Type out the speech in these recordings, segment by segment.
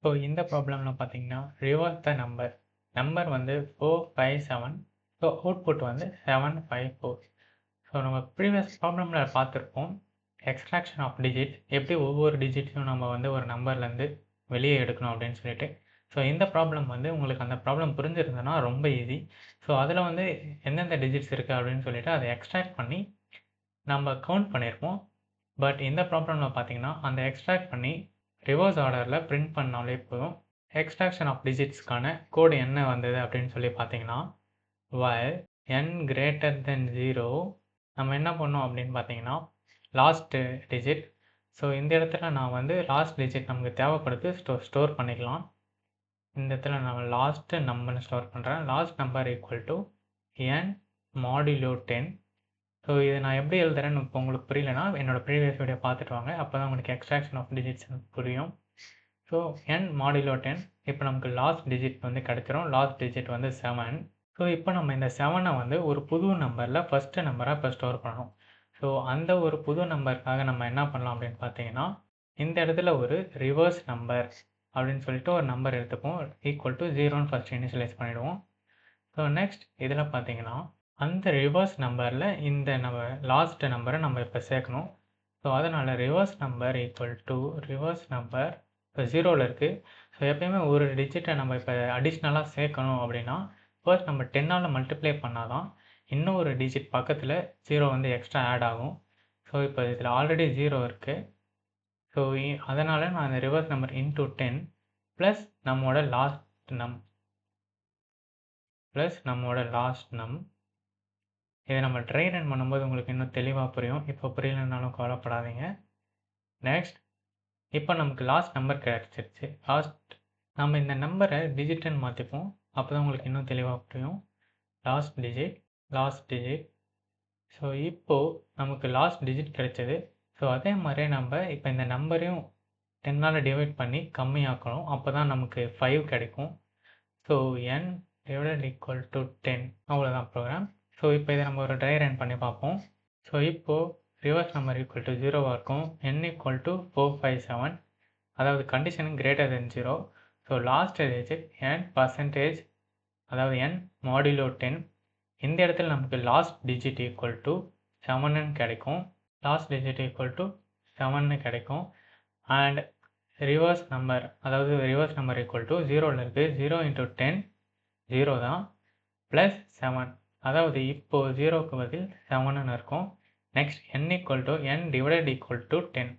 So இந்த ப்ராப்ளமில் பார்த்தீங்கன்னா reverse the number number வந்து 457. ஸோ அவுட்புட் வந்து 754. ஸோ நம்ம ப்ரீவியஸ் ப்ராப்ளமில் பார்த்துருப்போம் எக்ஸ்ட்ராக்ஷன் ஆஃப் டிஜிட்ஸ் எப்படி ஒவ்வொரு டிஜிட்ஸையும் நம்ம வந்து ஒரு நம்பர்லேருந்து வெளியே எடுக்கணும் அப்படின்னு சொல்லிட்டு. ஸோ இந்த ப்ராப்ளம் வந்து உங்களுக்கு அந்த ப்ராப்ளம் புரிஞ்சிருந்ததுன்னா ரொம்ப ஈஸி. ஸோ அதில் வந்து எந்தெந்த டிஜிட்ஸ் இருக்குது அப்படின்னு சொல்லிட்டு அதை எக்ஸ்ட்ராக்ட் பண்ணி நம்ம கவுண்ட் பண்ணியிருப்போம். பட் இந்த ப்ராப்ளமில் பார்த்தீங்கன்னா அந்த எக்ஸ்ட்ராக்ட் பண்ணி ரிவர்ஸ் ஆர்டரில் பிரிண்ட் பண்ணாலே போதும். எக்ஸ்ட்ராக்ஷன் ஆஃப் டிஜிட்ஸ்க்கான கோடு என்ன வந்தது அப்படின்னு சொல்லி பார்த்தீங்கன்னா while n greater than 0 நம்ம என்ன பண்ணோம் அப்படின்னு பார்த்தீங்கன்னா லாஸ்ட்டு டிஜிட். ஸோ இந்த இடத்துல நான் வந்து லாஸ்ட் டிஜிட் நமக்கு தேவைப்படுது ஸ்டோர் பண்ணிக்கலாம். இந்த இடத்துல நான் லாஸ்ட்டு நம்பர்னு ஸ்டோர் பண்ணுறேன். Last number equal to n modulo 10. So இதை நான் எப்படி எழுதுறேன்னு இப்போ உங்களுக்கு புரியலனா என்னோட ப்ரீவியஸ் வீடியோ பார்த்துட்டு வாங்க. அப்போ தான் உங்களுக்கு எக்ஸ்ட்ராக்ஷன் ஆஃப் டிஜிட்ஸ் புரியும். ஸோ n மாடுலோ 10 இப்போ நமக்கு லாஸ்ட் டிஜிட் வந்து கிடச்சிரும். லாஸ்ட் டிஜிட் வந்து 7. ஸோ இப்போ நம்ம இந்த 7ஐ வந்து ஒரு புது நம்பரில் ஃபஸ்ட்டு நம்பராக இப்போ ஸ்டோர் பண்ணணும். ஸோ அந்த ஒரு புது நம்பருக்காக நம்ம என்ன பண்ணலாம் அப்படின்னு பார்த்தீங்கன்னா இந்த இடத்துல ஒரு ரிவர்ஸ் நம்பர் அப்படின்னு சொல்லிட்டு ஒரு நம்பர் எடுத்துப்போம். ஈக்குவல் டு 0ன்னு ஃபஸ்ட் இனிஷியலைஸ் பண்ணிவிடுவோம். ஸோ நெக்ஸ்ட் இதில் பார்த்தீங்கன்னா அந்த ரிவர்ஸ் நம்பரில் இந்த நம்ம லாஸ்ட் நம்பரை நம்ம இப்போ சேர்க்கணும். ஸோ அதனால் reverse number equal to reverse number இப்போ 0ல் இருக்குது. ஸோ எப்பயுமே ஒரு டிஜிட்டை நம்ம இப்போ அடிஷ்னலாக சேர்க்கணும் அப்படின்னா ஃபர்ஸ்ட் நம்ம 10ஆல் மல்டிப்ளை பண்ணால் தான் இன்னும் ஒரு டிஜிட் பக்கத்தில் 0 வந்து எக்ஸ்ட்ரா ஆட் ஆகும். ஸோ இப்போ இதில் ஆல்ரெடி 0 இருக்குது. ஸோ அதனால் நான் இந்த ரிவர்ஸ் நம்பர் இன்டூ 10 ப்ளஸ் நம்மளோட லாஸ்ட் நம் இதை நம்ம ட்ரை ரன் பண்ணும்போது உங்களுக்கு இன்னும் தெளிவாக புரியும். இப்போ புரியலனாலும் கவலைப்படாதீங்க. நெக்ஸ்ட் இப்போ நமக்கு லாஸ்ட் நம்பர் கிடச்சிருச்சு. நம்ம இந்த நம்பரை டிஜிட்டுன்னு மாற்றிப்போம். அப்போ தான் உங்களுக்கு இன்னும் தெளிவாக புரியும். Last digit. ஸோ இப்போது நமக்கு லாஸ்ட் டிஜிட் கிடைச்சது. ஸோ அதே மாதிரியே நம்ம இப்போ இந்த நம்பரையும் 10ஆல் டிவைட் பண்ணி கம்மியாக்கணும். அப்போ தான் நமக்கு 5 கிடைக்கும். So n divided equal to 10. அவ்வளோதான் ப்ரோக்ராம். ஸோ இப்போ இதை நம்ம ஒரு ட்ரை ரன் பண்ணி பார்ப்போம். ஸோ இப்போது ரிவர்ஸ் நம்பர் ஈக்குவல் டு 0வாக இருக்கும். n equal to 457. அதாவது condition greater than 0. So last digit n percentage அதாவது n மாடுலோ 10. இந்த இடத்துல நமக்கு லாஸ்ட் டிஜிட் ஈக்குவல் டு 7ன்னு கிடைக்கும். லாஸ்ட் டிஜிட் ஈக்குவல் டு 7ன்னு கிடைக்கும். And reverse number equal to 0ல் இருக்குது. 0 இன்ட்டு 10 0 தான் ப்ளஸ் 7. அதாவது இப்போது 0க்கு பதில் 7ன்னு இருக்கும். Next n equal to n divided equal to 10.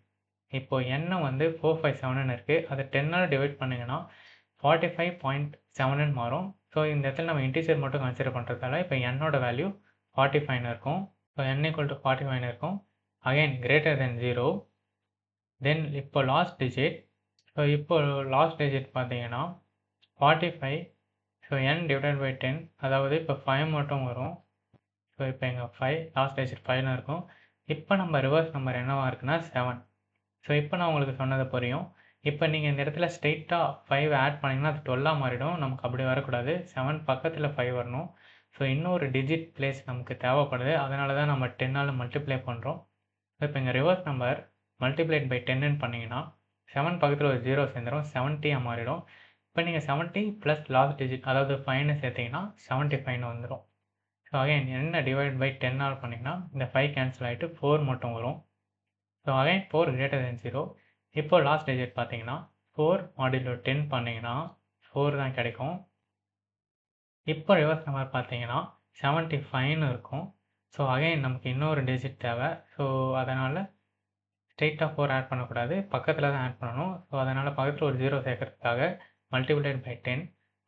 இப்போது n வந்து 457ன்னு இருக்குது. அதை 10ஆல் டிவைட் பண்ணிங்கன்னா 45.7ன்னு மாறும். ஸோ இந்த இடத்துல நம்ம இன்டீஜர் மட்டும் கன்சிடர் பண்ணுறதால இப்போ என்னோட வேல்யூ 45 இருக்கும். ஸோ n ஈக்குவல் டு 45 இருக்கும். Again greater than 0. தென் இப்போ லாஸ்ட் டிஜிட். ஸோ இப்போ லாஸ்ட் டிஜிட் பார்த்தீங்கன்னா 45. ஸோ n டிவைடட் பை 10 அதாவது இப்போ 5 மட்டும் வரும். ஸோ இப்போ எங்கள் 5 லாஸ்ட் டிஜிட் 5ன்னு இருக்கும். இப்போ நம்ம ரிவர்ஸ் நம்பர் என்னவாக இருக்குன்னா 7. ஸோ இப்போ நான் உங்களுக்கு சொன்னது புரியும். இப்போ நீங்கள் இந்த இடத்துல ஸ்ட்ரெயிட்டாக 5 ஆட் பண்ணிங்கன்னா அது 12ஆக மாறிடும். நமக்கு அப்படி வரக்கூடாது. 7 பக்கத்தில் 5 வரணும். ஸோ இன்னொரு டிஜிட் பிளேஸ் நமக்கு தேவைப்படுது. அதனால தான் நம்ம 10ஆல் மல்டிப்ளை பண்ணுறோம். இப்போ இங்கே ரிவர்ஸ் நம்பர் மல்டிப்ளைட் பை 10ன்னு பண்ணிங்கன்னா 7 பக்கத்தில் ஒரு 0 சேர்ந்துடும். 70ஆக மாறிடும். இப்போ நீங்கள் 70 ப்ளஸ் லாஸ்ட் டிஜிட் அதாவது 5ன்னு சேர்த்திங்கன்னா 75ன்னு வந்துடும். ஸோ அகைன் என்ன டிவைட் பை 10ஆல் பண்ணிங்கன்னா இந்த 5 கேன்சல் ஆகிட்டு 4 மட்டும் வரும். So again 4 greater than 0. இப்போ லாஸ்ட் டிஜிட் பார்த்தீங்கன்னா 4 மாடுலோ 10 பண்ணிங்கன்னா 4 தான் கிடைக்கும். இப்போ ரிவர்ஸ் நம்பர் பார்த்தீங்கன்னா 75ன்னு இருக்கும். ஸோ அகைன் நமக்கு இன்னொரு டிஜிட் தேவை. ஸோ அதனால் ஸ்ட்ரெயிட்டாக 4 ஆட் பண்ணக்கூடாது. பக்கத்தில் தான் ஆட் பண்ணணும். ஸோ அதனால் பக்கத்தில் ஒரு 0 சேர்க்கறதுக்காக மல்டிப்ளைட் பை 10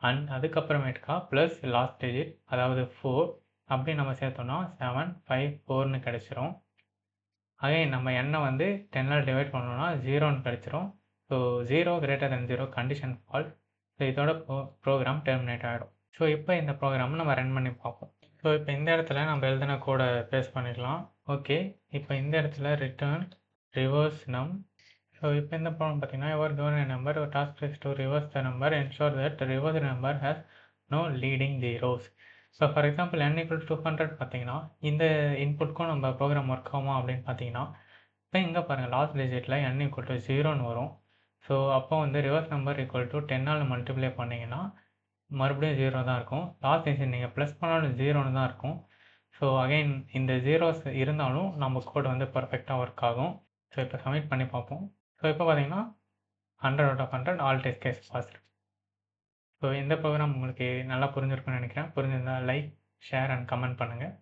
அண்ட் அதுக்கப்புறமேட்டுக்கா ப்ளஸ் லாஸ்ட் டிஜிட் அதாவது 4 அப்படி நம்ம சேர்த்தோம்னா 7 5 4ன்னு கிடச்சிரும். அகைன் நம்ம எண்ணை வந்து 10ஆல் டிவைட் பண்ணோம்னா 0ன்னு கிடச்சிரும். So 0 greater than 0 condition falls. So இதோட ப்ரோக்ராம் டெர்மினேட் ஆகிடும். ஸோ இப்போ இந்த ப்ரோக்ராமை நம்ம ரன் பண்ணி பார்ப்போம். ஸோ இப்போ இந்த இடத்துல நம்ம எழுதின கோடை பேஸ்ட் பண்ணிக்கலாம். ஓகே, இப்போ இந்த இடத்துல ரிட்டர்ன் ரிவர்ஸ் நம். ஸோ இப்போ இந்த ப்ராப்ளம் பார்த்தீங்கன்னா your given a number, your task is to reverse the number, ensure that the reversed number has no leading zeros. So for example n equal 200 பார்த்தீங்கன்னா இந்த இன்புட்க்கும் நம்ம ப்ரோக்ராம் ஒர்க் ஆகுமா அப்படின்னு பார்த்தீங்கன்னா இப்போ இங்கே பாருங்கள் லாஸ்ட் டிஜிட்டில் n ஈக்குவல் டு 0ன்னு வரும். ஸோ அப்போ வந்து ரிவர்ஸ் நம்பர் ஈக்குவல் டு 10ஆல் மல்டிப்ளை பண்ணிங்கன்னா மறுபடியும் 0 தான் இருக்கும். லாஸ்ட் டிஜிட் நீங்கள் ப்ளஸ் பண்ணாலும் 0ன்னு தான் இருக்கும். ஸோ அகைன் இந்த ஜீரோஸ் இருந்தாலும் நம்ம கோட் வந்து பர்ஃபெக்டாக ஒர்க் ஆகும். ஸோ இப்போ சப்மிட் பண்ணி பார்ப்போம். ஸோ இப்போ பார்த்தீங்கன்னா 100/100 all test case passed. So இந்த ப்ரோக்ராம் உங்களுக்கு நல்லா புரிஞ்சிருக்குன்னு நினைக்கிறேன். புரிஞ்சிருந்தால் லைக், ஷேர் அண்ட் கமெண்ட் பண்ணுங்கள்.